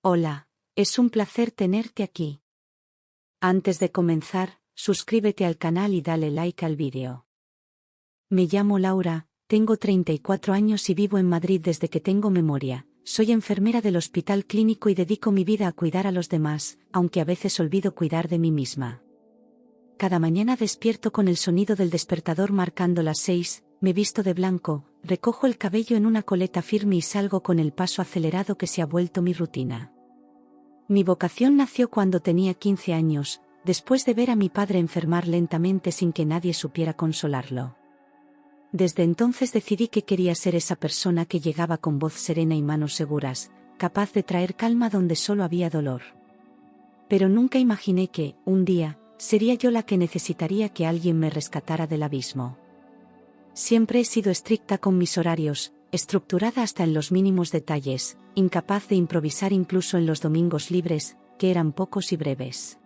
Hola, es un placer tenerte aquí. Antes de comenzar, suscríbete al canal y dale like al vídeo. Me llamo Laura, tengo 34 años y vivo en Madrid desde que tengo memoria. Soy enfermera del Hospital Clínico y dedico mi vida a cuidar a los demás, aunque a veces olvido cuidar de mí misma. Cada mañana despierto con el sonido del despertador marcando las 6, me visto de blanco, recojo el cabello en una coleta firme y salgo con el paso acelerado que se ha vuelto mi rutina. Mi vocación nació cuando tenía 15 años, después de ver a mi padre enfermar lentamente sin que nadie supiera consolarlo. Desde entonces decidí que quería ser esa persona que llegaba con voz serena y manos seguras, capaz de traer calma donde solo había dolor. Pero nunca imaginé que, un día, sería yo la que necesitaría que alguien me rescatara del abismo. Siempre he sido estricta con mis horarios, estructurada hasta en los mínimos detalles, incapaz de improvisar incluso en los domingos libres, que eran pocos y breves.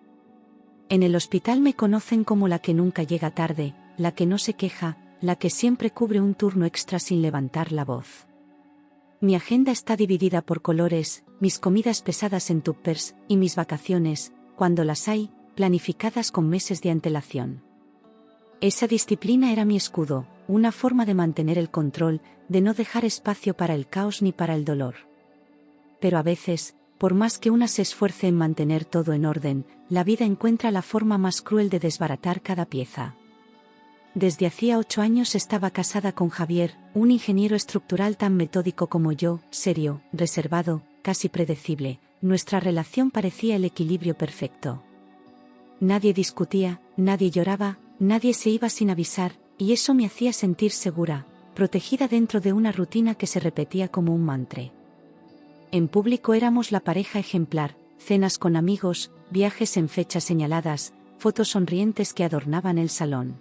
En el hospital me conocen como la que nunca llega tarde, la que no se queja, la que siempre cubre un turno extra sin levantar la voz. Mi agenda está dividida por colores, mis comidas pesadas en tuppers, y mis vacaciones, cuando las hay, planificadas con meses de antelación. Esa disciplina era mi escudo, una forma de mantener el control, de no dejar espacio para el caos ni para el dolor. Pero a veces, por más que una se esfuerce en mantener todo en orden, la vida encuentra la forma más cruel de desbaratar cada pieza. Desde hacía 8 años estaba casada con Javier, un ingeniero estructural tan metódico como yo, serio, reservado, casi predecible. Nuestra relación parecía el equilibrio perfecto. Nadie discutía, nadie lloraba, nadie se iba sin avisar, y eso me hacía sentir segura, protegida dentro de una rutina que se repetía como un mantra. En público éramos la pareja ejemplar, cenas con amigos, viajes en fechas señaladas, fotos sonrientes que adornaban el salón.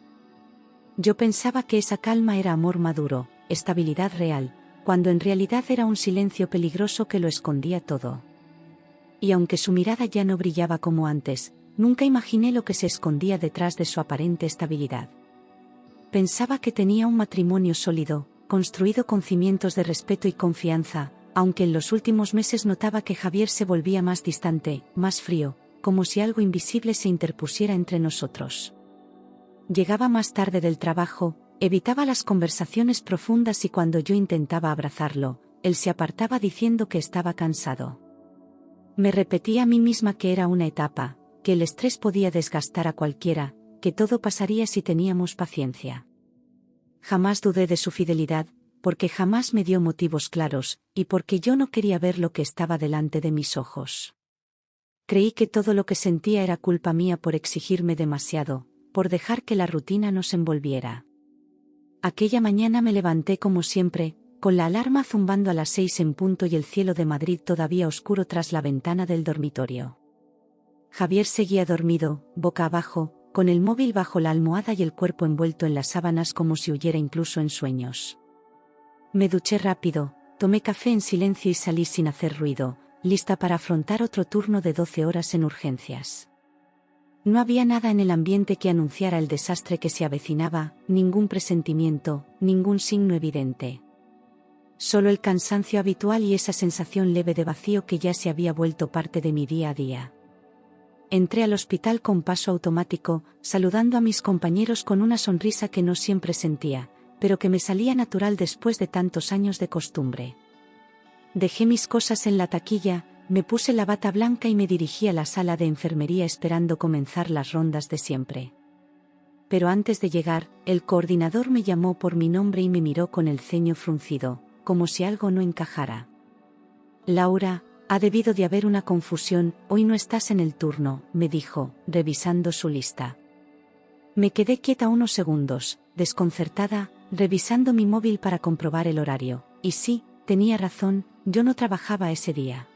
Yo pensaba que esa calma era amor maduro, estabilidad real, cuando en realidad era un silencio peligroso que lo escondía todo. Y aunque su mirada ya no brillaba como antes, nunca imaginé lo que se escondía detrás de su aparente estabilidad. Pensaba que tenía un matrimonio sólido, construido con cimientos de respeto y confianza, aunque en los últimos meses notaba que Javier se volvía más distante, más frío, como si algo invisible se interpusiera entre nosotros. Llegaba más tarde del trabajo, evitaba las conversaciones profundas y cuando yo intentaba abrazarlo, él se apartaba diciendo que estaba cansado. Me repetía a mí misma que era una etapa, que el estrés podía desgastar a cualquiera, que todo pasaría si teníamos paciencia. Jamás dudé de su fidelidad, porque jamás me dio motivos claros, y porque yo no quería ver lo que estaba delante de mis ojos. Creí que todo lo que sentía era culpa mía por exigirme demasiado, por dejar que la rutina nos envolviera. Aquella mañana me levanté como siempre, con la alarma zumbando a las 6 en punto y el cielo de Madrid todavía oscuro tras la ventana del dormitorio. Javier seguía dormido, boca abajo, con el móvil bajo la almohada y el cuerpo envuelto en las sábanas como si huyera incluso en sueños. Me duché rápido, tomé café en silencio y salí sin hacer ruido, lista para afrontar otro turno de 12 horas en urgencias. No había nada en el ambiente que anunciara el desastre que se avecinaba, ningún presentimiento, ningún signo evidente. Solo el cansancio habitual y esa sensación leve de vacío que ya se había vuelto parte de mi día a día. Entré al hospital con paso automático, saludando a mis compañeros con una sonrisa que no siempre sentía, pero que me salía natural después de tantos años de costumbre. Dejé mis cosas en la taquilla, me puse la bata blanca y me dirigí a la sala de enfermería esperando comenzar las rondas de siempre. Pero antes de llegar, el coordinador me llamó por mi nombre y me miró con el ceño fruncido, como si algo no encajara. Laura, ha debido de haber una confusión, hoy no estás en el turno, me dijo, revisando su lista. Me quedé quieta unos segundos, desconcertada, revisando mi móvil para comprobar el horario, y sí, tenía razón, yo no trabajaba ese día.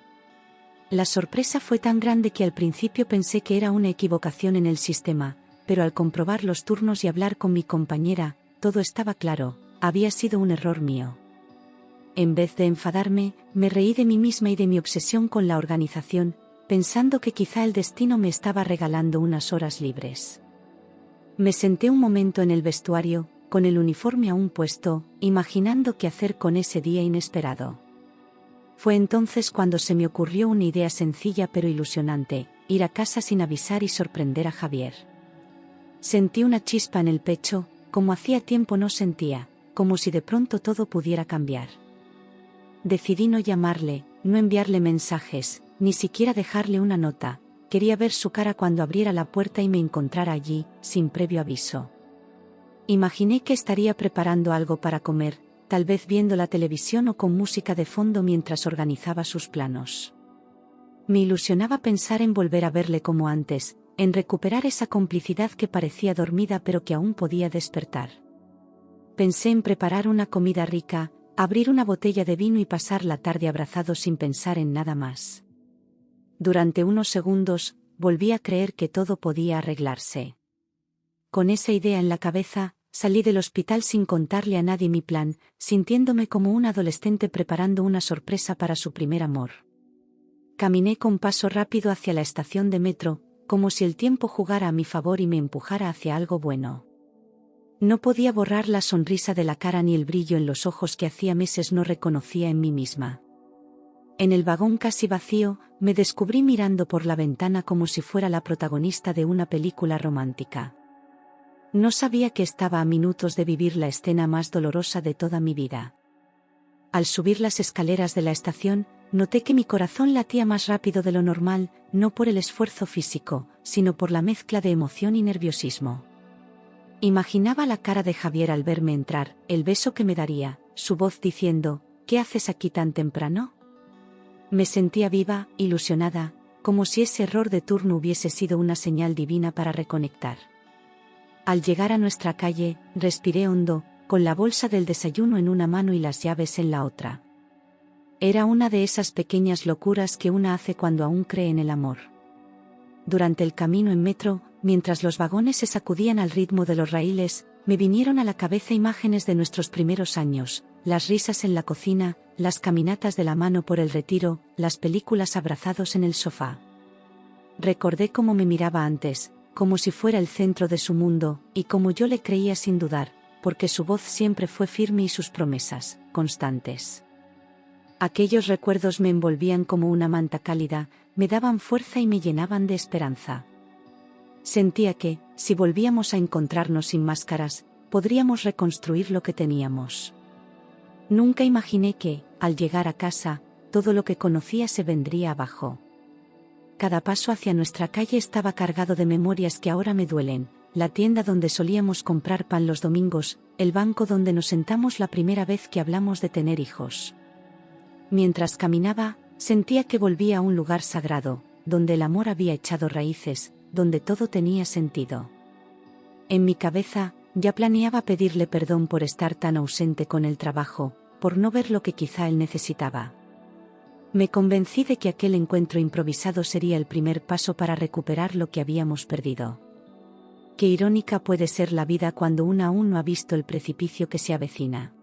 La sorpresa fue tan grande que al principio pensé que era una equivocación en el sistema, pero al comprobar los turnos y hablar con mi compañera, todo estaba claro, había sido un error mío. En vez de enfadarme, me reí de mí misma y de mi obsesión con la organización, pensando que quizá el destino me estaba regalando unas horas libres. Me senté un momento en el vestuario, con el uniforme aún puesto, imaginando qué hacer con ese día inesperado. Fue entonces cuando se me ocurrió una idea sencilla pero ilusionante: ir a casa sin avisar y sorprender a Javier. Sentí una chispa en el pecho, como hacía tiempo no sentía, como si de pronto todo pudiera cambiar. Decidí no llamarle, no enviarle mensajes, ni siquiera dejarle una nota. Quería ver su cara cuando abriera la puerta y me encontrara allí, sin previo aviso. Imaginé que estaría preparando algo para comer, tal vez viendo la televisión o con música de fondo mientras organizaba sus planos. Me ilusionaba pensar en volver a verle como antes, en recuperar esa complicidad que parecía dormida pero que aún podía despertar. Pensé en preparar una comida rica, abrir una botella de vino y pasar la tarde abrazados sin pensar en nada más. Durante unos segundos, volví a creer que todo podía arreglarse. Con esa idea en la cabeza, salí del hospital sin contarle a nadie mi plan, sintiéndome como un adolescente preparando una sorpresa para su primer amor. Caminé con paso rápido hacia la estación de metro, como si el tiempo jugara a mi favor y me empujara hacia algo bueno. No podía borrar la sonrisa de la cara ni el brillo en los ojos que hacía meses no reconocía en mí misma. En el vagón casi vacío, me descubrí mirando por la ventana como si fuera la protagonista de una película romántica. No sabía que estaba a minutos de vivir la escena más dolorosa de toda mi vida. Al subir las escaleras de la estación, noté que mi corazón latía más rápido de lo normal, no por el esfuerzo físico, sino por la mezcla de emoción y nerviosismo. Imaginaba la cara de Javier al verme entrar, el beso que me daría, su voz diciendo: ¿qué haces aquí tan temprano? Me sentía viva, ilusionada, como si ese error de turno hubiese sido una señal divina para reconectar. Al llegar a nuestra calle, respiré hondo, con la bolsa del desayuno en una mano y las llaves en la otra. Era una de esas pequeñas locuras que una hace cuando aún cree en el amor. Durante el camino en metro, mientras los vagones se sacudían al ritmo de los raíles, me vinieron a la cabeza imágenes de nuestros primeros años, las risas en la cocina, las caminatas de la mano por el Retiro, las películas abrazados en el sofá. Recordé cómo me miraba antes, como si fuera el centro de su mundo, y como yo le creía sin dudar, porque su voz siempre fue firme y sus promesas, constantes. Aquellos recuerdos me envolvían como una manta cálida, me daban fuerza y me llenaban de esperanza. Sentía que, si volvíamos a encontrarnos sin máscaras, podríamos reconstruir lo que teníamos. Nunca imaginé que, al llegar a casa, todo lo que conocía se vendría abajo. Cada paso hacia nuestra calle estaba cargado de memorias que ahora me duelen: la tienda donde solíamos comprar pan los domingos, el banco donde nos sentamos la primera vez que hablamos de tener hijos. Mientras caminaba, sentía que volvía a un lugar sagrado, donde el amor había echado raíces, donde todo tenía sentido. En mi cabeza, ya planeaba pedirle perdón por estar tan ausente con el trabajo, por no ver lo que quizá él necesitaba. Me convencí de que aquel encuentro improvisado sería el primer paso para recuperar lo que habíamos perdido. Qué irónica puede ser la vida cuando uno aún no ha visto el precipicio que se avecina.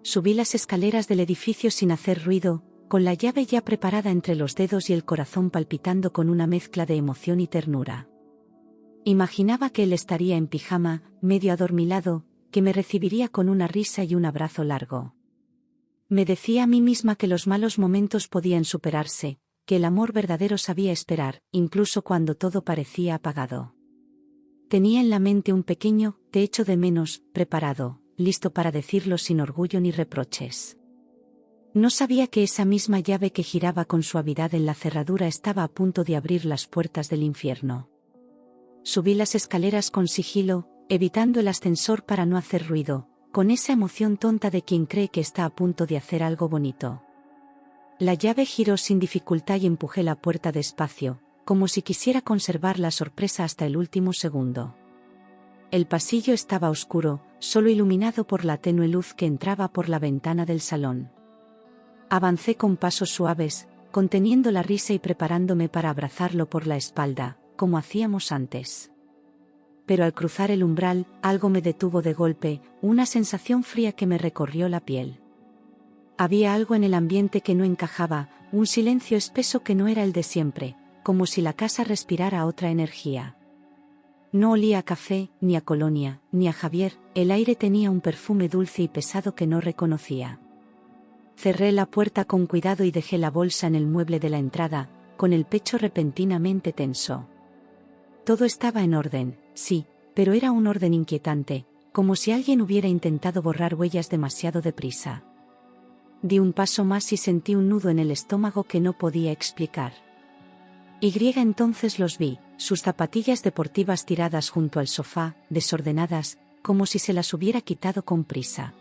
Subí las escaleras del edificio sin hacer ruido, con la llave ya preparada entre los dedos y el corazón palpitando con una mezcla de emoción y ternura. Imaginaba que él estaría en pijama, medio adormilado, que me recibiría con una risa y un abrazo largo. Me decía a mí misma que los malos momentos podían superarse, que el amor verdadero sabía esperar, incluso cuando todo parecía apagado. Tenía en la mente un pequeño "te echo de menos" preparado, listo para decirlo sin orgullo ni reproches. No sabía que esa misma llave que giraba con suavidad en la cerradura estaba a punto de abrir las puertas del infierno. Subí las escaleras con sigilo, evitando el ascensor para no hacer ruido, con esa emoción tonta de quien cree que está a punto de hacer algo bonito. La llave giró sin dificultad y empujé la puerta despacio, como si quisiera conservar la sorpresa hasta el último segundo. El pasillo estaba oscuro, solo iluminado por la tenue luz que entraba por la ventana del salón. Avancé con pasos suaves, conteniendo la risa y preparándome para abrazarlo por la espalda, como hacíamos antes. Pero al cruzar el umbral, algo me detuvo de golpe, una sensación fría que me recorrió la piel. Había algo en el ambiente que no encajaba, un silencio espeso que no era el de siempre, como si la casa respirara otra energía. No olía a café, ni a colonia, ni a Javier, el aire tenía un perfume dulce y pesado que no reconocía. Cerré la puerta con cuidado y dejé la bolsa en el mueble de la entrada, con el pecho repentinamente tenso. Todo estaba en orden, sí, pero era un orden inquietante, como si alguien hubiera intentado borrar huellas demasiado deprisa. Di un paso más y sentí un nudo en el estómago que no podía explicar. Entonces los vi, sus zapatillas deportivas tiradas junto al sofá, desordenadas, como si se las hubiera quitado con prisa.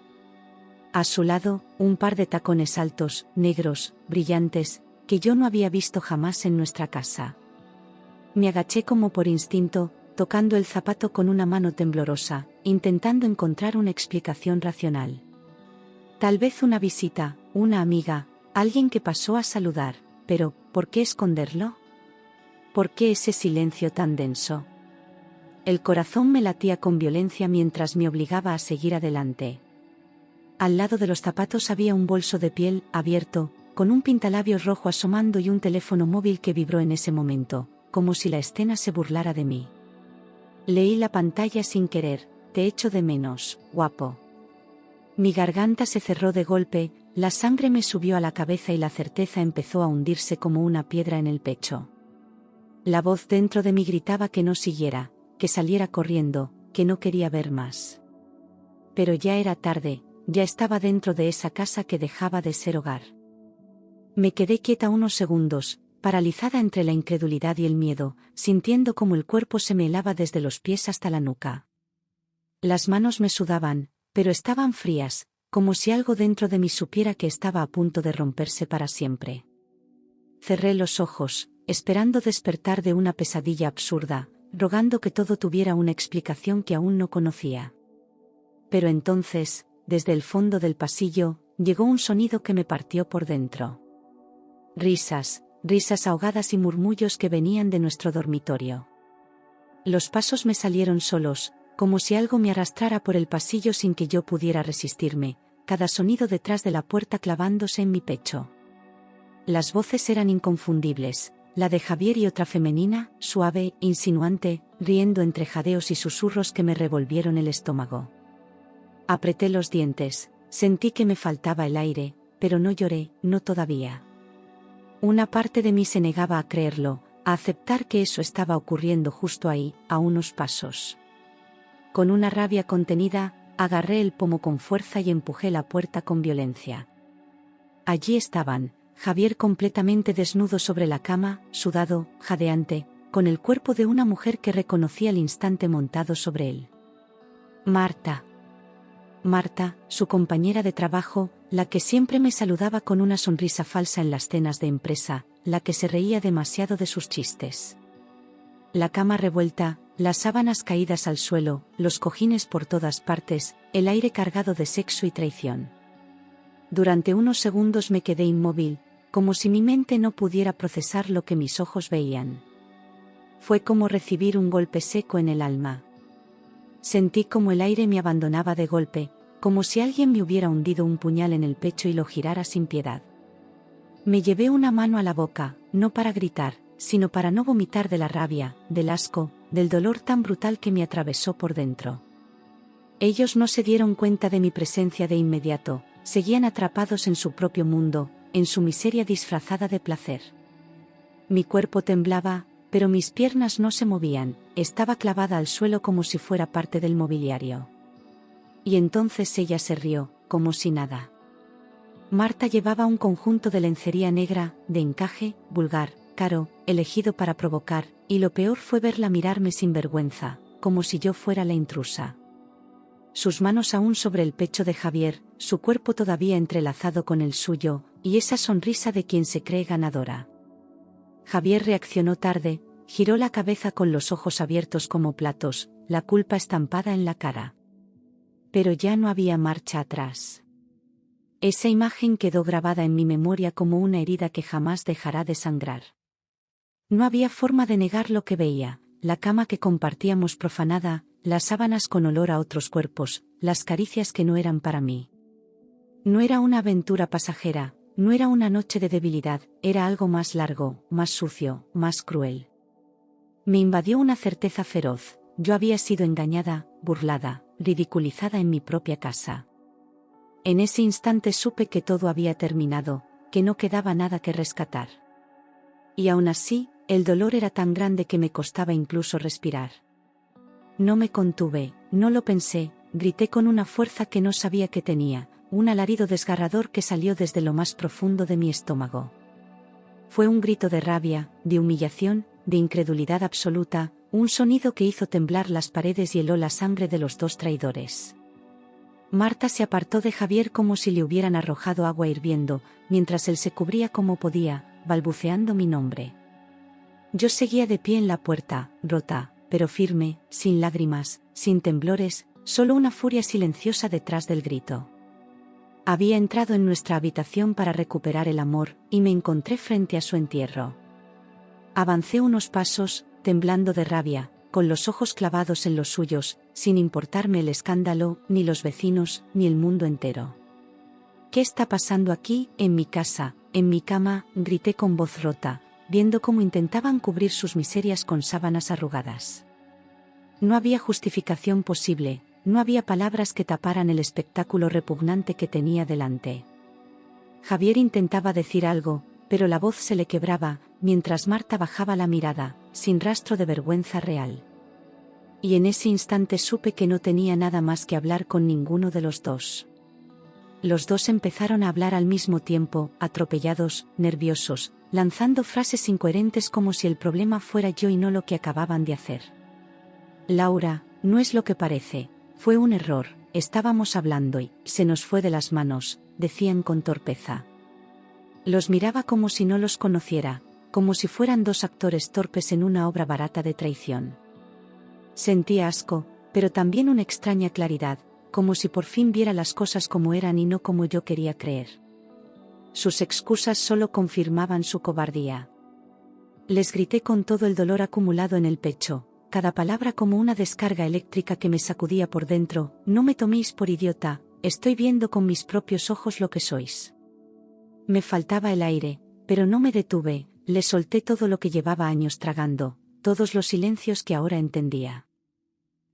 A su lado, un par de tacones altos, negros, brillantes, que yo no había visto jamás en nuestra casa. Me agaché como por instinto, tocando el zapato con una mano temblorosa, intentando encontrar una explicación racional. Tal vez una visita, una amiga, alguien que pasó a saludar, pero, ¿por qué esconderlo? ¿Por qué ese silencio tan denso? El corazón me latía con violencia mientras me obligaba a seguir adelante. Al lado de los zapatos había un bolso de piel, abierto, con un pintalabios rojo asomando y un teléfono móvil que vibró en ese momento, como si la escena se burlara de mí. Leí la pantalla sin querer: te echo de menos, guapo. Mi garganta se cerró de golpe, la sangre me subió a la cabeza y la certeza empezó a hundirse como una piedra en el pecho. La voz dentro de mí gritaba que no siguiera, que saliera corriendo, que no quería ver más. Pero ya era tarde, ya estaba dentro de esa casa que dejaba de ser hogar. Me quedé quieta unos segundos, paralizada entre la incredulidad y el miedo, sintiendo como el cuerpo se me helaba desde los pies hasta la nuca. Las manos me sudaban, pero estaban frías, como si algo dentro de mí supiera que estaba a punto de romperse para siempre. Cerré los ojos, esperando despertar de una pesadilla absurda, rogando que todo tuviera una explicación que aún no conocía. Pero entonces, desde el fondo del pasillo, llegó un sonido que me partió por dentro. Risas, risas ahogadas y murmullos que venían de nuestro dormitorio. Los pasos me salieron solos, como si algo me arrastrara por el pasillo sin que yo pudiera resistirme, cada sonido detrás de la puerta clavándose en mi pecho. Las voces eran inconfundibles, la de Javier y otra femenina, suave, insinuante, riendo entre jadeos y susurros que me revolvieron el estómago. Apreté los dientes, sentí que me faltaba el aire, pero no lloré, no todavía. Una parte de mí se negaba a creerlo, a aceptar que eso estaba ocurriendo justo ahí, a unos pasos. Con una rabia contenida, agarré el pomo con fuerza y empujé la puerta con violencia. Allí estaban, Javier completamente desnudo sobre la cama, sudado, jadeante, con el cuerpo de una mujer que reconocí al instante montado sobre él. Marta. Marta, su compañera de trabajo, la que siempre me saludaba con una sonrisa falsa en las cenas de empresa, la que se reía demasiado de sus chistes. La cama revuelta, las sábanas caídas al suelo, los cojines por todas partes, el aire cargado de sexo y traición. Durante unos segundos me quedé inmóvil, como si mi mente no pudiera procesar lo que mis ojos veían. Fue como recibir un golpe seco en el alma. Sentí como el aire me abandonaba de golpe, como si alguien me hubiera hundido un puñal en el pecho y lo girara sin piedad. Me llevé una mano a la boca, no para gritar, sino para no vomitar de la rabia, del asco, del dolor tan brutal que me atravesó por dentro. Ellos no se dieron cuenta de mi presencia de inmediato, seguían atrapados en su propio mundo, en su miseria disfrazada de placer. Mi cuerpo temblaba, pero mis piernas no se movían, estaba clavada al suelo como si fuera parte del mobiliario. Y entonces ella se rió, como si nada. Marta llevaba un conjunto de lencería negra, de encaje, vulgar, caro, elegido para provocar, y lo peor fue verla mirarme sin vergüenza, como si yo fuera la intrusa. Sus manos aún sobre el pecho de Javier, su cuerpo todavía entrelazado con el suyo, y esa sonrisa de quien se cree ganadora. Javier reaccionó tarde, giró la cabeza con los ojos abiertos como platos, la culpa estampada en la cara. Pero ya no había marcha atrás. Esa imagen quedó grabada en mi memoria como una herida que jamás dejará de sangrar. No había forma de negar lo que veía, la cama que compartíamos profanada, las sábanas con olor a otros cuerpos, las caricias que no eran para mí. No era una aventura pasajera, no era una noche de debilidad, era algo más largo, más sucio, más cruel. Me invadió una certeza feroz: yo había sido engañada, burlada, ridiculizada en mi propia casa. En ese instante supe que todo había terminado, que no quedaba nada que rescatar. Y aún así, el dolor era tan grande que me costaba incluso respirar. No me contuve, no lo pensé, grité con una fuerza que no sabía que tenía, un alarido desgarrador que salió desde lo más profundo de mi estómago. Fue un grito de rabia, de humillación, de incredulidad absoluta, un sonido que hizo temblar las paredes y heló la sangre de los dos traidores. Marta se apartó de Javier como si le hubieran arrojado agua hirviendo, mientras él se cubría como podía, balbuceando mi nombre. Yo seguía de pie en la puerta, rota, pero firme, sin lágrimas, sin temblores, solo una furia silenciosa detrás del grito. Había entrado en nuestra habitación para recuperar el amor, y me encontré frente a su entierro. Avancé unos pasos, temblando de rabia, con los ojos clavados en los suyos, sin importarme el escándalo, ni los vecinos, ni el mundo entero. ¿Qué está pasando aquí, en mi casa, en mi cama?, grité con voz rota, viendo cómo intentaban cubrir sus miserias con sábanas arrugadas. No había justificación posible, no había palabras que taparan el espectáculo repugnante que tenía delante. Javier intentaba decir algo, pero la voz se le quebraba, mientras Marta bajaba la mirada, sin rastro de vergüenza real. Y en ese instante supe que no tenía nada más que hablar con ninguno de los dos. Los dos empezaron a hablar al mismo tiempo, atropellados, nerviosos, lanzando frases incoherentes como si el problema fuera yo y no lo que acababan de hacer. Laura, no es lo que parece, fue un error, estábamos hablando y se nos fue de las manos, decían con torpeza. Los miraba como si no los conociera, como si fueran dos actores torpes en una obra barata de traición. Sentía asco, pero también una extraña claridad, como si por fin viera las cosas como eran y no como yo quería creer. Sus excusas solo confirmaban su cobardía. Les grité con todo el dolor acumulado en el pecho, cada palabra como una descarga eléctrica que me sacudía por dentro: no me toméis por idiota, estoy viendo con mis propios ojos lo que sois. Me faltaba el aire, pero no me detuve, le solté todo lo que llevaba años tragando, todos los silencios que ahora entendía.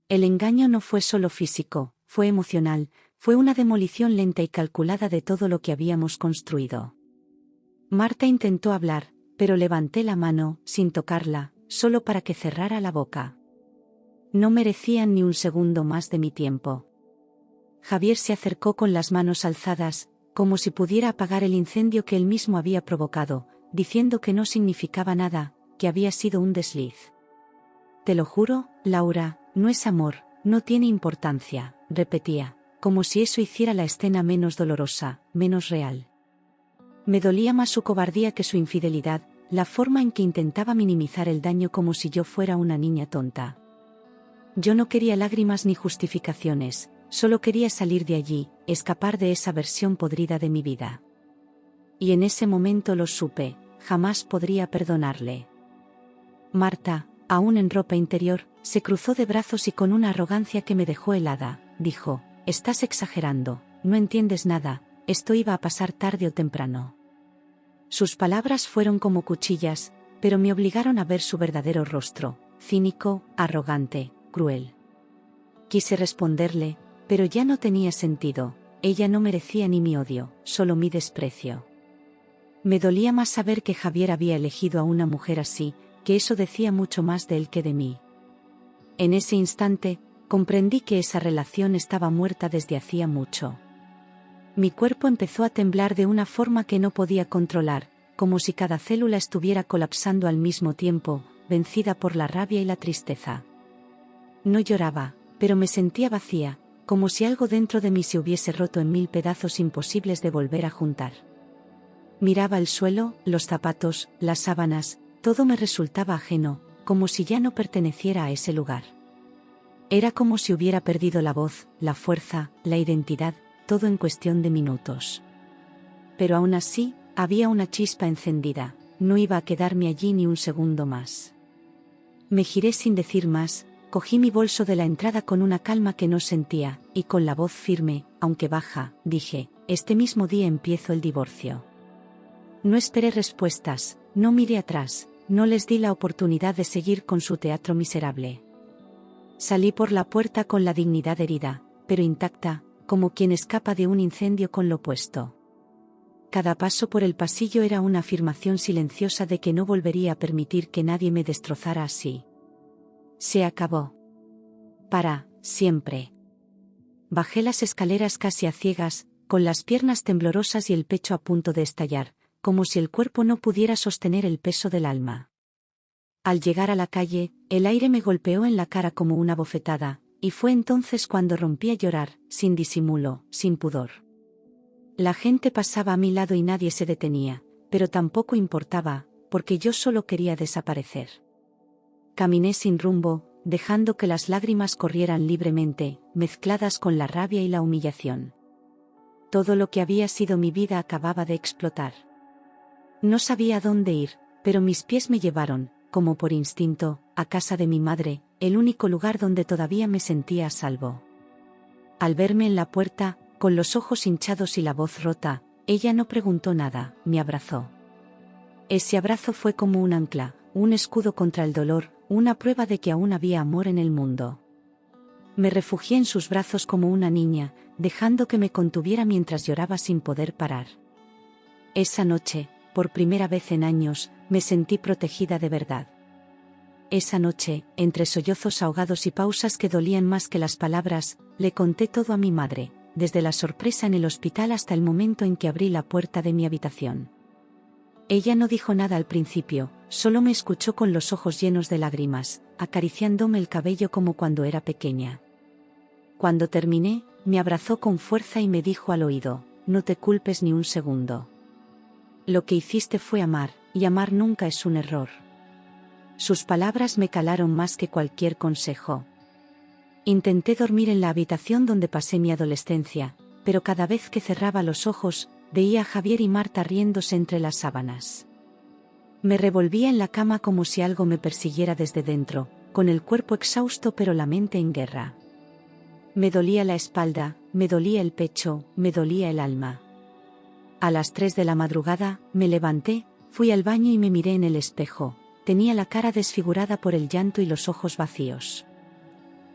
El engaño no fue solo físico, fue emocional, fue una demolición lenta y calculada de todo lo que habíamos construido. Marta intentó hablar, pero levanté la mano, sin tocarla, solo para que cerrara la boca. No merecían ni un segundo más de mi tiempo. Javier se acercó con las manos alzadas, como si pudiera apagar el incendio que él mismo había provocado, diciendo que no significaba nada, que había sido un desliz. Te lo juro, Laura, no es amor, no tiene importancia, repetía, como si eso hiciera la escena menos dolorosa, menos real. Me dolía más su cobardía que su infidelidad, la forma en que intentaba minimizar el daño como si yo fuera una niña tonta. Yo no quería lágrimas ni justificaciones, solo quería salir de allí, escapar de esa versión podrida de mi vida. Y en ese momento lo supe, jamás podría perdonarle. Marta, aún en ropa interior, se cruzó de brazos y con una arrogancia que me dejó helada, dijo: estás exagerando, no entiendes nada, esto iba a pasar tarde o temprano. Sus palabras fueron como cuchillas, pero me obligaron a ver su verdadero rostro, cínico, arrogante, cruel. Quise responderle, pero ya no tenía sentido, ella no merecía ni mi odio, solo mi desprecio. Me dolía más saber que Javier había elegido a una mujer así, que eso decía mucho más de él que de mí. En ese instante, comprendí que esa relación estaba muerta desde hacía mucho. Mi cuerpo empezó a temblar de una forma que no podía controlar, como si cada célula estuviera colapsando al mismo tiempo, vencida por la rabia y la tristeza. No lloraba, pero me sentía vacía, como si algo dentro de mí se hubiese roto en 1000 pedazos imposibles de volver a juntar. Miraba el suelo, los zapatos, las sábanas, todo me resultaba ajeno, como si ya no perteneciera a ese lugar. Era como si hubiera perdido la voz, la fuerza, la identidad, todo en cuestión de minutos. Pero aún así, había una chispa encendida, no iba a quedarme allí ni un segundo más. Me giré sin decir más, cogí mi bolso de la entrada con una calma que no sentía, y con la voz firme, aunque baja, dije: este mismo día empiezo el divorcio. No esperé respuestas, no miré atrás, no les di la oportunidad de seguir con su teatro miserable. Salí por la puerta con la dignidad herida, pero intacta, como quien escapa de un incendio con lo puesto. Cada paso por el pasillo era una afirmación silenciosa de que no volvería a permitir que nadie me destrozara así. Se acabó. Para siempre. Bajé las escaleras casi a ciegas, con las piernas temblorosas y el pecho a punto de estallar, como si el cuerpo no pudiera sostener el peso del alma. Al llegar a la calle, el aire me golpeó en la cara como una bofetada, y fue entonces cuando rompí a llorar, sin disimulo, sin pudor. La gente pasaba a mi lado y nadie se detenía, pero tampoco importaba, porque yo solo quería desaparecer. Caminé sin rumbo, dejando que las lágrimas corrieran libremente, mezcladas con la rabia y la humillación. Todo lo que había sido mi vida acababa de explotar. No sabía a dónde ir, pero mis pies me llevaron, como por instinto, a casa de mi madre, el único lugar donde todavía me sentía a salvo. Al verme en la puerta, con los ojos hinchados y la voz rota, ella no preguntó nada, me abrazó. Ese abrazo fue como un ancla, un escudo contra el dolor, una prueba de que aún había amor en el mundo. Me refugié en sus brazos como una niña, dejando que me contuviera mientras lloraba sin poder parar. Esa noche, por primera vez en años, me sentí protegida de verdad. Esa noche, entre sollozos ahogados y pausas que dolían más que las palabras, le conté todo a mi madre, desde la sorpresa en el hospital hasta el momento en que abrí la puerta de mi habitación. Ella no dijo nada al principio, solo me escuchó con los ojos llenos de lágrimas, acariciándome el cabello como cuando era pequeña. Cuando terminé, me abrazó con fuerza y me dijo al oído: no te culpes ni un segundo. Lo que hiciste fue amar, y amar nunca es un error. Sus palabras me calaron más que cualquier consejo. Intenté dormir en la habitación donde pasé mi adolescencia, pero cada vez que cerraba los ojos, veía a Javier y Marta riéndose entre las sábanas. Me revolvía en la cama como si algo me persiguiera desde dentro, con el cuerpo exhausto pero la mente en guerra. Me dolía la espalda, me dolía el pecho, me dolía el alma. A las 3 de la madrugada, me levanté, fui al baño y me miré en el espejo. Tenía la cara desfigurada por el llanto y los ojos vacíos.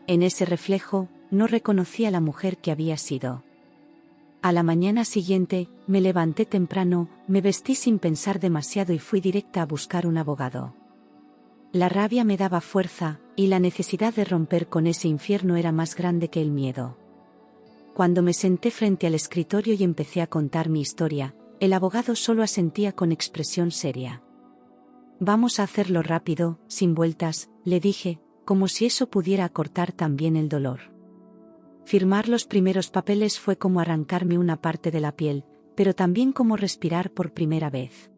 En ese reflejo, no reconocí a la mujer que había sido. A la mañana siguiente, me levanté temprano, me vestí sin pensar demasiado y fui directa a buscar un abogado. La rabia me daba fuerza, y la necesidad de romper con ese infierno era más grande que el miedo. Cuando me senté frente al escritorio y empecé a contar mi historia, el abogado solo asentía con expresión seria. Vamos a hacerlo rápido, sin vueltas, le dije, como si eso pudiera acortar también el dolor. Firmar los primeros papeles fue como arrancarme una parte de la piel, pero también como respirar por primera vez.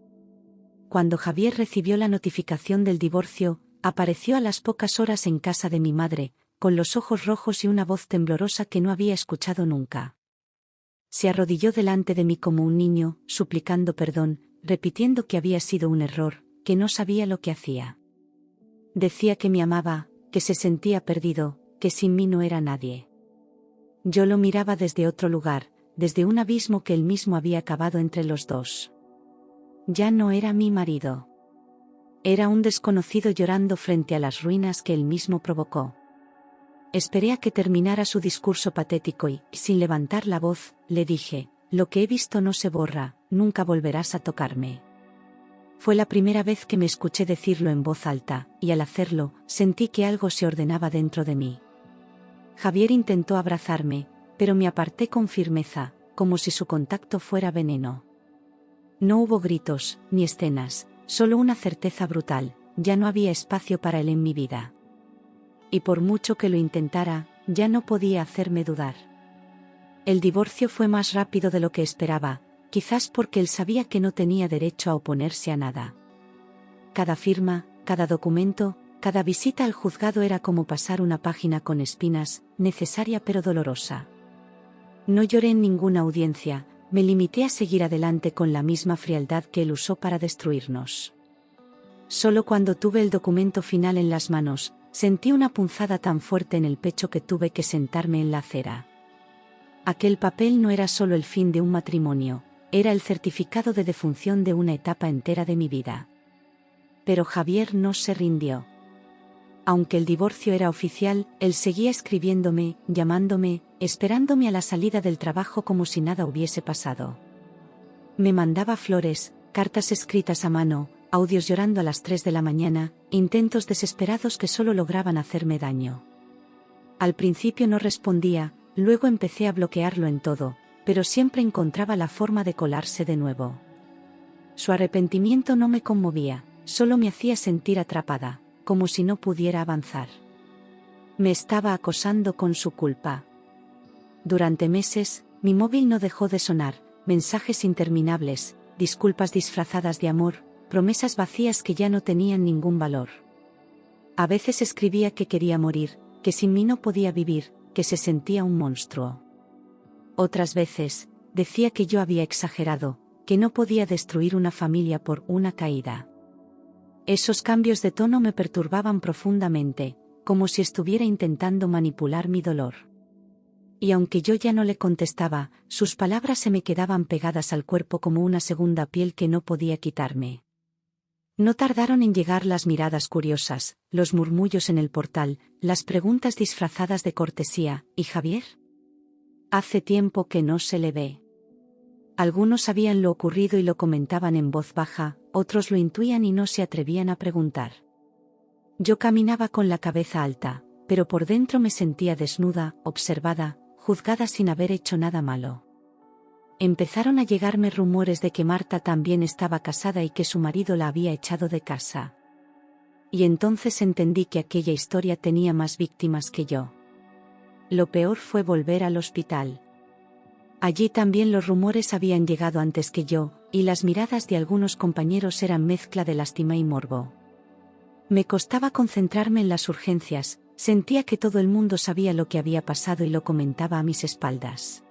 Cuando Javier recibió la notificación del divorcio, apareció a las pocas horas en casa de mi madre, con los ojos rojos y una voz temblorosa que no había escuchado nunca. Se arrodilló delante de mí como un niño, suplicando perdón, repitiendo que había sido un error, que no sabía lo que hacía. Decía que me amaba, que se sentía perdido, que sin mí no era nadie. Yo lo miraba desde otro lugar, desde un abismo que él mismo había cavado entre los dos. Ya no era mi marido. Era un desconocido llorando frente a las ruinas que él mismo provocó. Esperé a que terminara su discurso patético y, sin levantar la voz, le dije: lo que he visto no se borra, nunca volverás a tocarme. Fue la primera vez que me escuché decirlo en voz alta, y al hacerlo, sentí que algo se ordenaba dentro de mí. Javier intentó abrazarme, pero me aparté con firmeza, como si su contacto fuera veneno. No hubo gritos, ni escenas, solo una certeza brutal: ya no había espacio para él en mi vida. Y por mucho que lo intentara, ya no podía hacerme dudar. El divorcio fue más rápido de lo que esperaba, quizás porque él sabía que no tenía derecho a oponerse a nada. Cada firma, cada documento, cada visita al juzgado era como pasar una página con espinas, necesaria pero dolorosa. No lloré en ninguna audiencia, me limité a seguir adelante con la misma frialdad que él usó para destruirnos. Solo cuando tuve el documento final en las manos, sentí una punzada tan fuerte en el pecho que tuve que sentarme en la acera. Aquel papel no era solo el fin de un matrimonio, era el certificado de defunción de una etapa entera de mi vida. Pero Javier no se rindió. Aunque el divorcio era oficial, él seguía escribiéndome, llamándome, esperándome a la salida del trabajo como si nada hubiese pasado. Me mandaba flores, cartas escritas a mano, audios llorando a las 3 de la mañana, intentos desesperados que solo lograban hacerme daño. Al principio no respondía, luego empecé a bloquearlo en todo, pero siempre encontraba la forma de colarse de nuevo. Su arrepentimiento no me conmovía, solo me hacía sentir atrapada, como si no pudiera avanzar. Me estaba acosando con su culpa. Durante meses, mi móvil no dejó de sonar, mensajes interminables, disculpas disfrazadas de amor, promesas vacías que ya no tenían ningún valor. A veces escribía que quería morir, que sin mí no podía vivir, que se sentía un monstruo. Otras veces, decía que yo había exagerado, que no podía destruir una familia por una caída. Esos cambios de tono me perturbaban profundamente, como si estuviera intentando manipular mi dolor. Y aunque yo ya no le contestaba, sus palabras se me quedaban pegadas al cuerpo como una segunda piel que no podía quitarme. No tardaron en llegar las miradas curiosas, los murmullos en el portal, las preguntas disfrazadas de cortesía. ¿Y Javier? Hace tiempo que no se le ve. Algunos sabían lo ocurrido y lo comentaban en voz baja, otros lo intuían y no se atrevían a preguntar. Yo caminaba con la cabeza alta, pero por dentro me sentía desnuda, observada, juzgada sin haber hecho nada malo. Empezaron a llegarme rumores de que Marta también estaba casada y que su marido la había echado de casa. Y entonces entendí que aquella historia tenía más víctimas que yo. Lo peor fue volver al hospital. Allí también los rumores habían llegado antes que yo, y las miradas de algunos compañeros eran mezcla de lástima y morbo. Me costaba concentrarme en las urgencias, sentía que todo el mundo sabía lo que había pasado y lo comentaba a mis espaldas.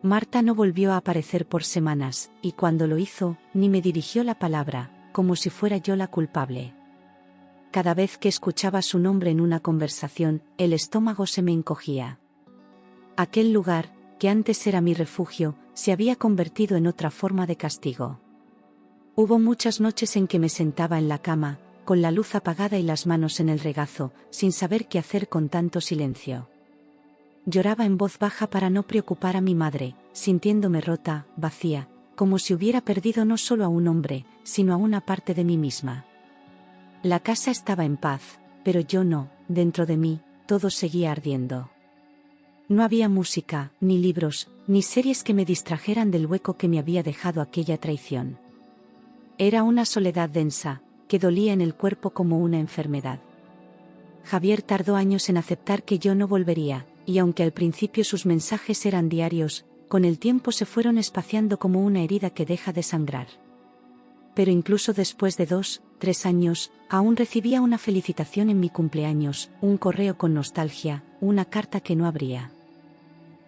Marta no volvió a aparecer por semanas, y cuando lo hizo, ni me dirigió la palabra, como si fuera yo la culpable. Cada vez que escuchaba su nombre en una conversación, el estómago se me encogía. Aquel lugar, que antes era mi refugio, se había convertido en otra forma de castigo. Hubo muchas noches en que me sentaba en la cama, con la luz apagada y las manos en el regazo, sin saber qué hacer con tanto silencio. Lloraba en voz baja para no preocupar a mi madre, sintiéndome rota, vacía, como si hubiera perdido no solo a un hombre, sino a una parte de mí misma. La casa estaba en paz, pero yo no, dentro de mí, todo seguía ardiendo. No había música, ni libros, ni series que me distrajeran del hueco que me había dejado aquella traición. Era una soledad densa, que dolía en el cuerpo como una enfermedad. Javier tardó años en aceptar que yo no volvería, y aunque al principio sus mensajes eran diarios, con el tiempo se fueron espaciando como una herida que deja de sangrar. Pero incluso después de 2, 3 años, aún recibía una felicitación en mi cumpleaños, un correo con nostalgia, una carta que no abría.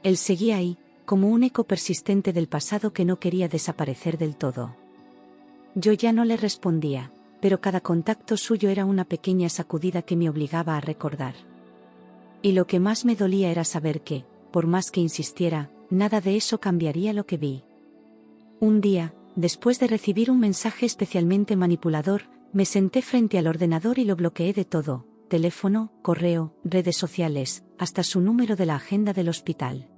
Él seguía ahí, como un eco persistente del pasado que no quería desaparecer del todo. Yo ya no le respondía, pero cada contacto suyo era una pequeña sacudida que me obligaba a recordar. Y lo que más me dolía era saber que, por más que insistiera, nada de eso cambiaría lo que vi. Un día, después de recibir un mensaje especialmente manipulador, me senté frente al ordenador y lo bloqueé de todo: teléfono, correo, redes sociales, hasta su número de la agenda del hospital.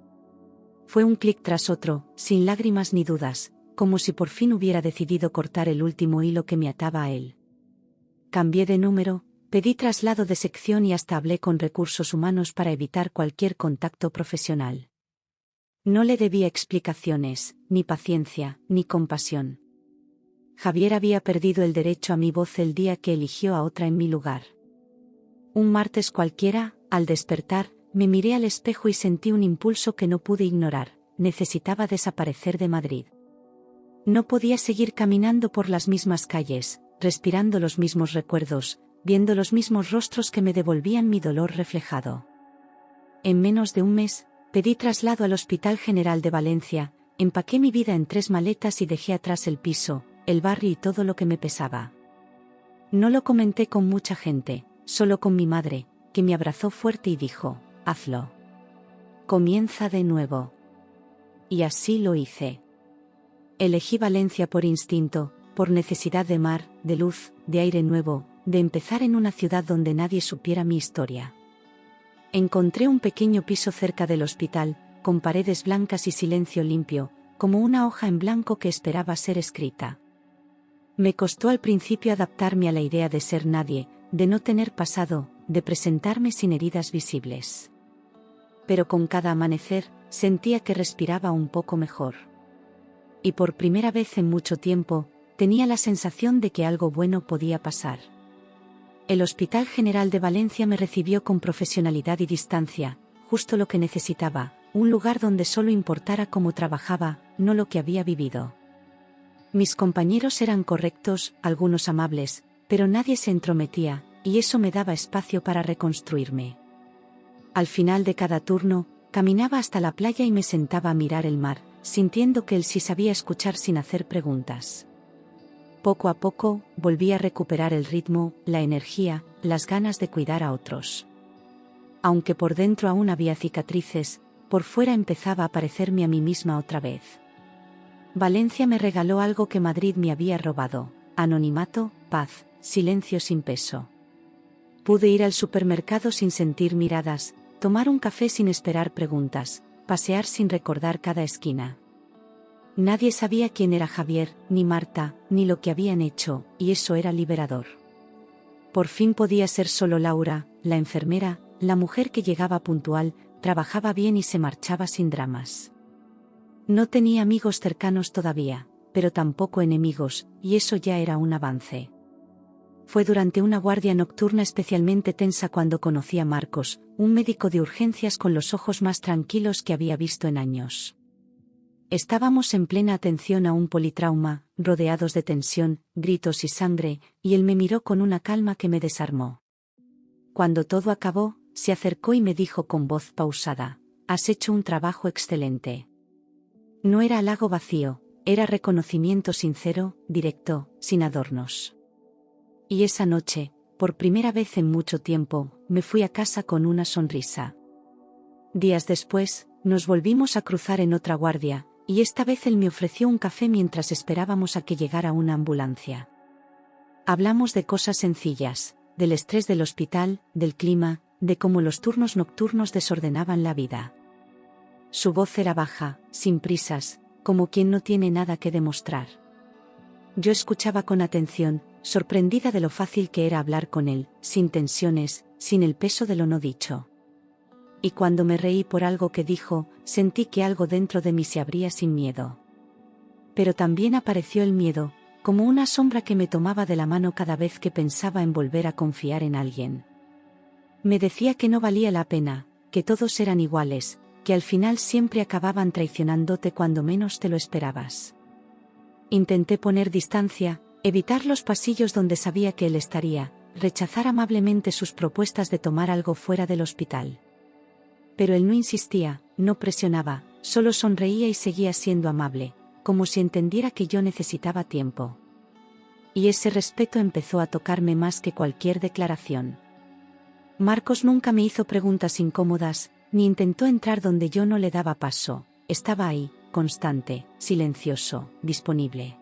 Fue un clic tras otro, sin lágrimas ni dudas, como si por fin hubiera decidido cortar el último hilo que me ataba a él. Cambié de número, pedí traslado de sección y hasta hablé con recursos humanos para evitar cualquier contacto profesional. No le debía explicaciones, ni paciencia, ni compasión. Javier había perdido el derecho a mi voz el día que eligió a otra en mi lugar. Un martes cualquiera, al despertar, me miré al espejo y sentí un impulso que no pude ignorar: necesitaba desaparecer de Madrid. No podía seguir caminando por las mismas calles, respirando los mismos recuerdos, viendo los mismos rostros que me devolvían mi dolor reflejado. En menos de un mes, pedí traslado al Hospital General de Valencia, empaqué mi vida en 3 maletas y dejé atrás el piso, el barrio y todo lo que me pesaba. No lo comenté con mucha gente, solo con mi madre, que me abrazó fuerte y dijo: hazlo. Comienza de nuevo. Y así lo hice. Elegí Valencia por instinto, por necesidad de mar, de luz, de aire nuevo, de empezar en una ciudad donde nadie supiera mi historia. Encontré un pequeño piso cerca del hospital, con paredes blancas y silencio limpio, como una hoja en blanco que esperaba ser escrita. Me costó al principio adaptarme a la idea de ser nadie, de no tener pasado, de presentarme sin heridas visibles. Pero con cada amanecer, sentía que respiraba un poco mejor. Y por primera vez en mucho tiempo, tenía la sensación de que algo bueno podía pasar. El Hospital General de Valencia me recibió con profesionalidad y distancia, justo lo que necesitaba, un lugar donde solo importara cómo trabajaba, no lo que había vivido. Mis compañeros eran correctos, algunos amables, pero nadie se entrometía, y eso me daba espacio para reconstruirme. Al final de cada turno, caminaba hasta la playa y me sentaba a mirar el mar, sintiendo que él sí sabía escuchar sin hacer preguntas. Poco a poco, volví a recuperar el ritmo, la energía, las ganas de cuidar a otros. Aunque por dentro aún había cicatrices, por fuera empezaba a parecerme a mí misma otra vez. Valencia me regaló algo que Madrid me había robado: anonimato, paz, silencio sin peso. Pude ir al supermercado sin sentir miradas, tomar un café sin esperar preguntas, pasear sin recordar cada esquina. Nadie sabía quién era Javier, ni Marta, ni lo que habían hecho, y eso era liberador. Por fin podía ser solo Laura, la enfermera, la mujer que llegaba puntual, trabajaba bien y se marchaba sin dramas. No tenía amigos cercanos todavía, pero tampoco enemigos, y eso ya era un avance. Fue durante una guardia nocturna especialmente tensa cuando conocí a Marcos, un médico de urgencias con los ojos más tranquilos que había visto en años. Estábamos en plena atención a un politrauma, rodeados de tensión, gritos y sangre, y él me miró con una calma que me desarmó. Cuando todo acabó, se acercó y me dijo con voz pausada: «Has hecho un trabajo excelente». No era halago vacío, era reconocimiento sincero, directo, sin adornos. Y esa noche, por primera vez en mucho tiempo, me fui a casa con una sonrisa. Días después, nos volvimos a cruzar en otra guardia, y esta vez él me ofreció un café mientras esperábamos a que llegara una ambulancia. Hablamos de cosas sencillas, del estrés del hospital, del clima, de cómo los turnos nocturnos desordenaban la vida. Su voz era baja, sin prisas, como quien no tiene nada que demostrar. Yo escuchaba con atención, sorprendida de lo fácil que era hablar con él, sin tensiones, sin el peso de lo no dicho. Y cuando me reí por algo que dijo, sentí que algo dentro de mí se abría sin miedo. Pero también apareció el miedo, como una sombra que me tomaba de la mano cada vez que pensaba en volver a confiar en alguien. Me decía que no valía la pena, que todos eran iguales, que al final siempre acababan traicionándote cuando menos te lo esperabas. Intenté poner distancia, evitar los pasillos donde sabía que él estaría, rechazar amablemente sus propuestas de tomar algo fuera del hospital. Pero él no insistía, no presionaba, solo sonreía y seguía siendo amable, como si entendiera que yo necesitaba tiempo. Y ese respeto empezó a tocarme más que cualquier declaración. Marcos nunca me hizo preguntas incómodas, ni intentó entrar donde yo no le daba paso. Estaba ahí, constante, silencioso, disponible.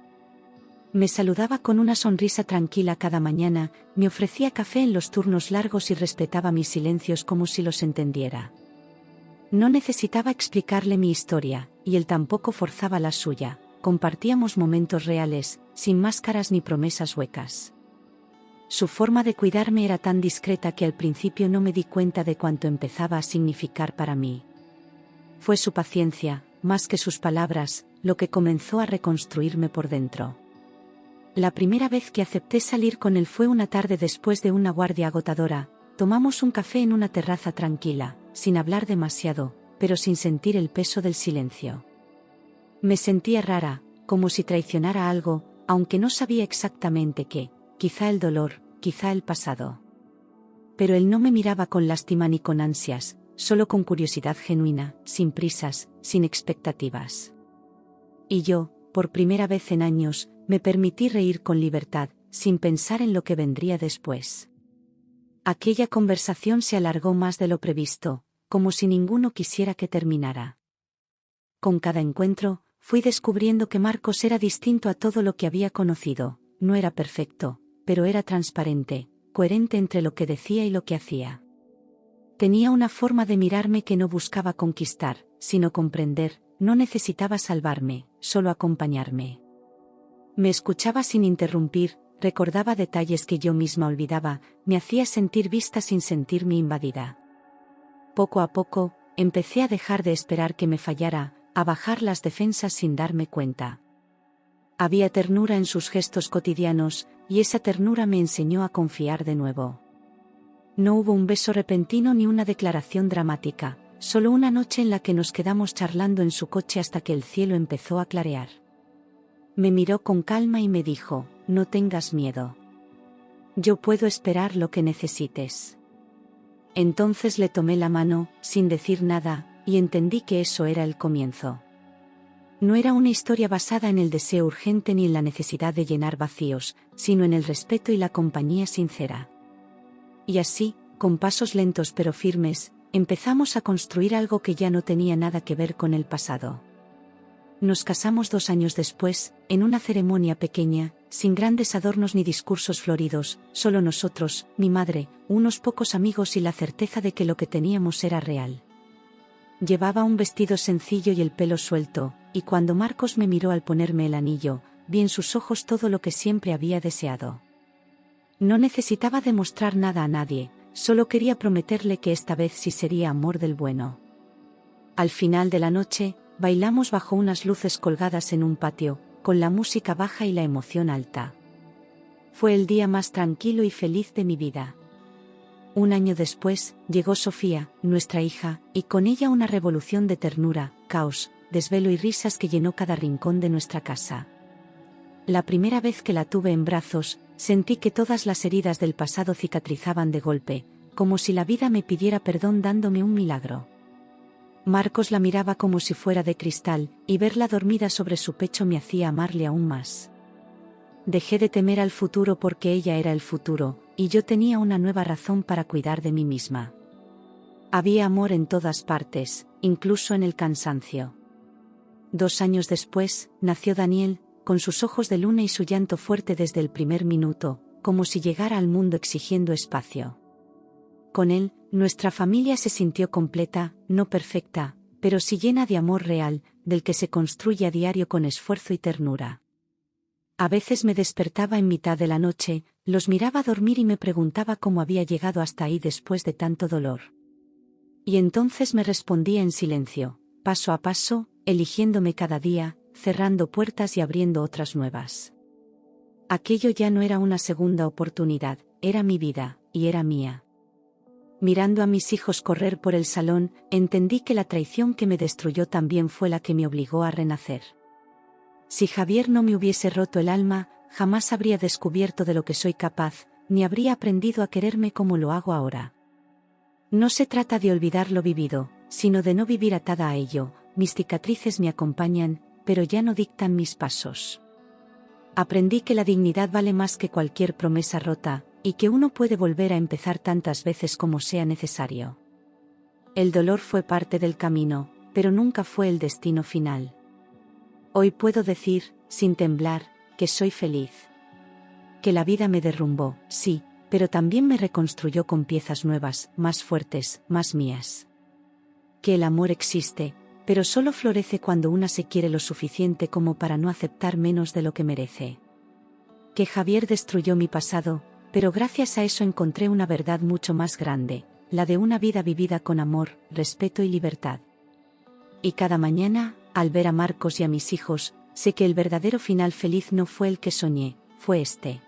Me saludaba con una sonrisa tranquila cada mañana, me ofrecía café en los turnos largos y respetaba mis silencios como si los entendiera. No necesitaba explicarle mi historia, y él tampoco forzaba la suya. Compartíamos momentos reales, sin máscaras ni promesas huecas. Su forma de cuidarme era tan discreta que al principio no me di cuenta de cuánto empezaba a significar para mí. Fue su paciencia, más que sus palabras, lo que comenzó a reconstruirme por dentro. La primera vez que acepté salir con él fue una tarde después de una guardia agotadora. Tomamos un café en una terraza tranquila, sin hablar demasiado, pero sin sentir el peso del silencio. Me sentía rara, como si traicionara algo, aunque no sabía exactamente qué, quizá el dolor, quizá el pasado. Pero él no me miraba con lástima ni con ansias, solo con curiosidad genuina, sin prisas, sin expectativas. Y yo, por primera vez en años, me permití reír con libertad, sin pensar en lo que vendría después. Aquella conversación se alargó más de lo previsto, como si ninguno quisiera que terminara. Con cada encuentro, fui descubriendo que Marcos era distinto a todo lo que había conocido. No era perfecto, pero era transparente, coherente entre lo que decía y lo que hacía. Tenía una forma de mirarme que no buscaba conquistar, sino comprender, no necesitaba salvarme, solo acompañarme. Me escuchaba sin interrumpir, recordaba detalles que yo misma olvidaba, me hacía sentir vista sin sentirme invadida. Poco a poco, empecé a dejar de esperar que me fallara, a bajar las defensas sin darme cuenta. Había ternura en sus gestos cotidianos, y esa ternura me enseñó a confiar de nuevo. No hubo un beso repentino ni una declaración dramática, solo una noche en la que nos quedamos charlando en su coche hasta que el cielo empezó a clarear. Me miró con calma y me dijo, no tengas miedo. Yo puedo esperar lo que necesites. Entonces le tomé la mano, sin decir nada, y entendí que eso era el comienzo. No era una historia basada en el deseo urgente ni en la necesidad de llenar vacíos, sino en el respeto y la compañía sincera. Y así, con pasos lentos pero firmes, empezamos a construir algo que ya no tenía nada que ver con el pasado. Nos casamos 2 años después, en una ceremonia pequeña, sin grandes adornos ni discursos floridos, solo nosotros, mi madre, unos pocos amigos y la certeza de que lo que teníamos era real. Llevaba un vestido sencillo y el pelo suelto, y cuando Marcos me miró al ponerme el anillo, vi en sus ojos todo lo que siempre había deseado. No necesitaba demostrar nada a nadie, solo quería prometerle que esta vez sí sería amor del bueno. Al final de la noche, bailamos bajo unas luces colgadas en un patio, con la música baja y la emoción alta. Fue el día más tranquilo y feliz de mi vida. 1 año después, llegó Sofía, nuestra hija, y con ella una revolución de ternura, caos, desvelo y risas que llenó cada rincón de nuestra casa. La primera vez que la tuve en brazos, sentí que todas las heridas del pasado cicatrizaban de golpe, como si la vida me pidiera perdón dándome un milagro. Marcos la miraba como si fuera de cristal, y verla dormida sobre su pecho me hacía amarle aún más. Dejé de temer al futuro porque ella era el futuro, y yo tenía una nueva razón para cuidar de mí misma. Había amor en todas partes, incluso en el cansancio. 2 años después, nació Daniel, con sus ojos de luna y su llanto fuerte desde el primer minuto, como si llegara al mundo exigiendo espacio. Con él, nuestra familia se sintió completa, no perfecta, pero sí llena de amor real, del que se construye a diario con esfuerzo y ternura. A veces me despertaba en mitad de la noche, los miraba dormir y me preguntaba cómo había llegado hasta ahí después de tanto dolor. Y entonces me respondía en silencio, paso a paso, eligiéndome cada día, cerrando puertas y abriendo otras nuevas. Aquello ya no era una segunda oportunidad, era mi vida, y era mía. Mirando a mis hijos correr por el salón, entendí que la traición que me destruyó también fue la que me obligó a renacer. Si Javier no me hubiese roto el alma, jamás habría descubierto de lo que soy capaz, ni habría aprendido a quererme como lo hago ahora. No se trata de olvidar lo vivido, sino de no vivir atada a ello. Mis cicatrices me acompañan, pero ya no dictan mis pasos. Aprendí que la dignidad vale más que cualquier promesa rota, y que uno puede volver a empezar tantas veces como sea necesario. El dolor fue parte del camino, pero nunca fue el destino final. Hoy puedo decir, sin temblar, que soy feliz. Que la vida me derrumbó, sí, pero también me reconstruyó con piezas nuevas, más fuertes, más mías. Que el amor existe, pero solo florece cuando una se quiere lo suficiente como para no aceptar menos de lo que merece. Que Javier destruyó mi pasado, pero gracias a eso encontré una verdad mucho más grande, la de una vida vivida con amor, respeto y libertad. Y cada mañana, al ver a Marcos y a mis hijos, sé que el verdadero final feliz no fue el que soñé, fue este.